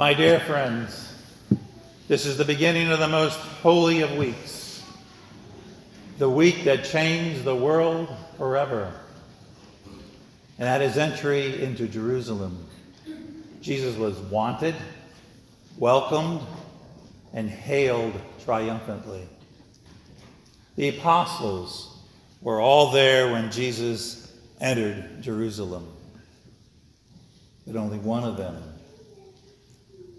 My dear friends, this is the beginning of the most holy of weeks, the week that changed the world forever, and at his entry into Jerusalem, Jesus was wanted, welcomed, and hailed triumphantly. The apostles were all there when Jesus entered Jerusalem, but only one of them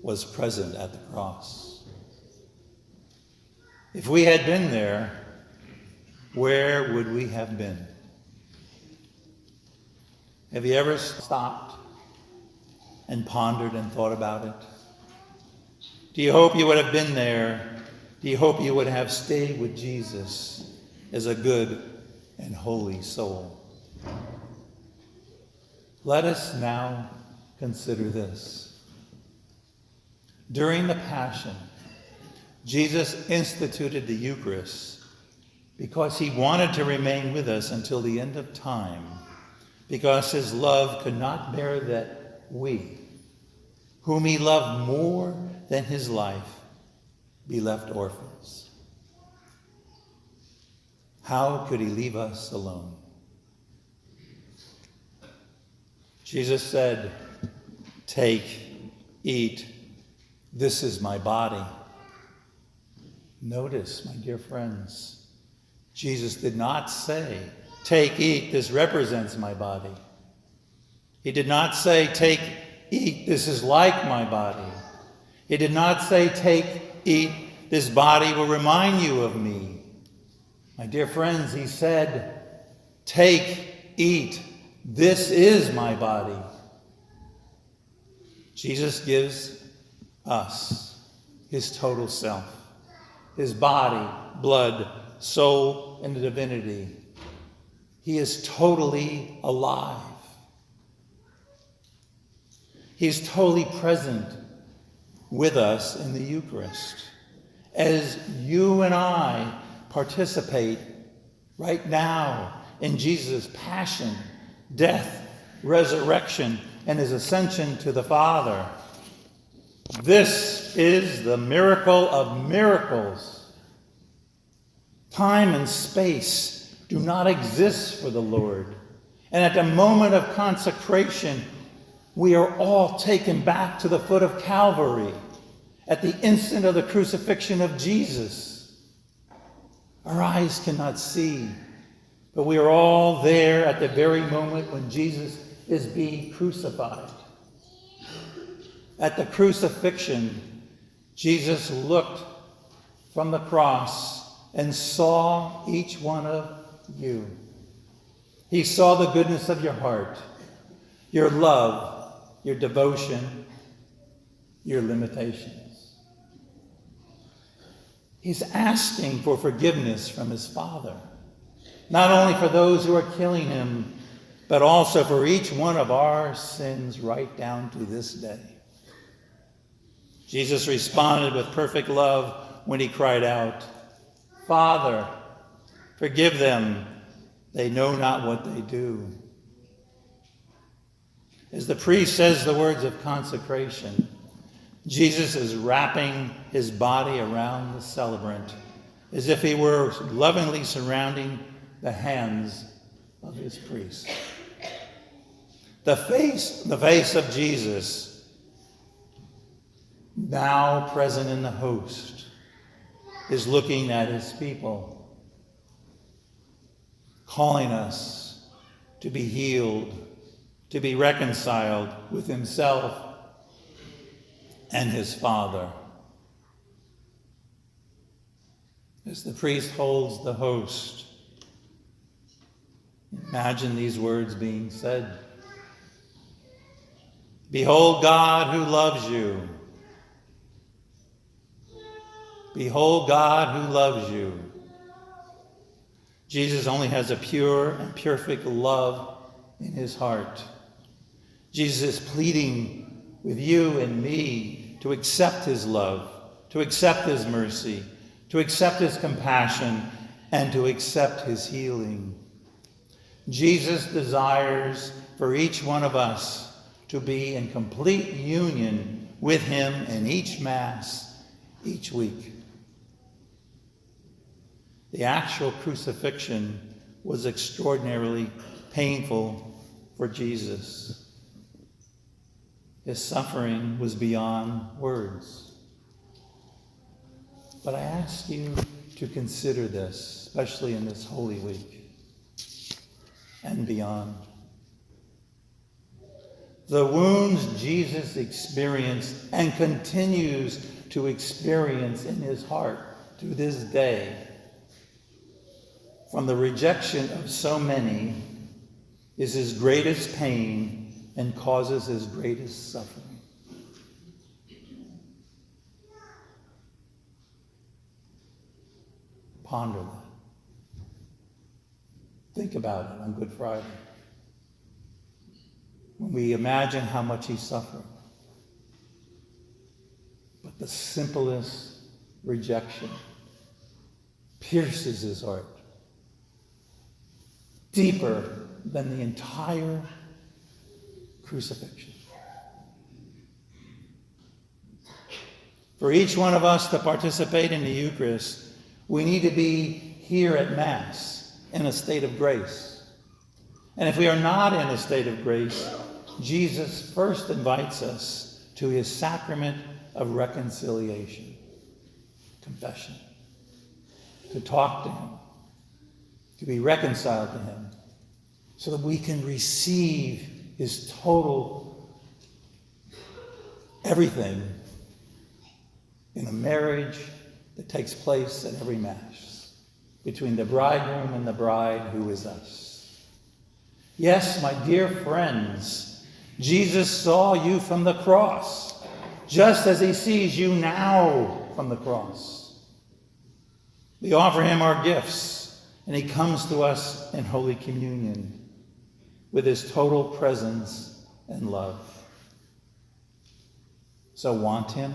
was present at the cross. If we had been there, where would we have been? Have you ever stopped and pondered and thought about it? Do you hope you would have been there? Do you hope you would have stayed with Jesus as a good and holy soul? Let us now consider this. During the Passion, Jesus instituted the Eucharist because he wanted to remain with us until the end of time, because his love could not bear that we, whom he loved more than his life, be left orphans. How could he leave us alone? Jesus said, "Take, eat, this is my body." Notice, my dear friends, Jesus did not say, "Take, eat, this represents my body." He did not say, "Take, eat, this is like my body." He did not say, "Take, eat, this body will remind you of me." My dear friends, he said, "Take, eat, this is my body." Jesus gives us his total self, his body, blood, soul, and divinity. He is totally alive. He's totally present with us in the Eucharist. As you and I participate right now in Jesus' passion, death, resurrection, and his ascension to the Father. This is the miracle of miracles. Time and space do not exist for the Lord. And at the moment of consecration, we are all taken back to the foot of Calvary at the instant of the crucifixion of Jesus. Our eyes cannot see, but we are all there at the very moment when Jesus is being crucified. At the crucifixion, Jesus looked from the cross and saw each one of you. He saw the goodness of your heart, your love, your devotion, your limitations. He's asking for forgiveness from his Father, not only for those who are killing him, but also for each one of our sins right down to this day. Jesus responded with perfect love when he cried out, "Father, forgive them. They know not what they do." As the priest says the words of consecration, Jesus is wrapping his body around the celebrant as if he were lovingly surrounding the hands of his priest. The face of Jesus, now present in the host, is looking at his people, calling us to be healed, to be reconciled with himself and his Father. As the priest holds the host, imagine these words being said. "Behold God who loves you. Behold God who loves you." Jesus only has a pure and perfect love in his heart. Jesus is pleading with you and me to accept his love, to accept his mercy, to accept his compassion, and to accept his healing. Jesus desires for each one of us to be in complete union with him in each Mass each week. The actual crucifixion was extraordinarily painful for Jesus. His suffering was beyond words. But I ask you to consider this, especially in this Holy Week and beyond. The wounds Jesus experienced and continues to experience in his heart to this day, from the rejection of so many, is his greatest pain and causes his greatest suffering. Ponder that. Think about it on Good Friday. When we imagine how much he suffered. But the simplest rejection pierces his heart deeper than the entire crucifixion. For each one of us to participate in the Eucharist, we need to be here at Mass in a state of grace. And if we are not in a state of grace, Jesus first invites us to his sacrament of reconciliation, confession, to talk to him, to be reconciled to him, so that we can receive his total everything in a marriage that takes place at every Mass between the bridegroom and the bride, who is us. Yes, my dear friends, Jesus saw you from the cross, just as he sees you now from the cross. We offer him our gifts, and he comes to us in Holy Communion with his total presence and love. So want him,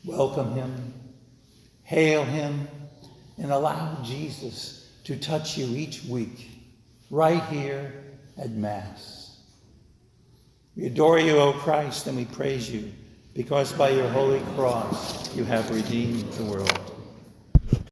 welcome him, hail him, and allow Jesus to touch you each week, right here at Mass. We adore you, O Christ, and we praise you, because by your holy cross you have redeemed the world.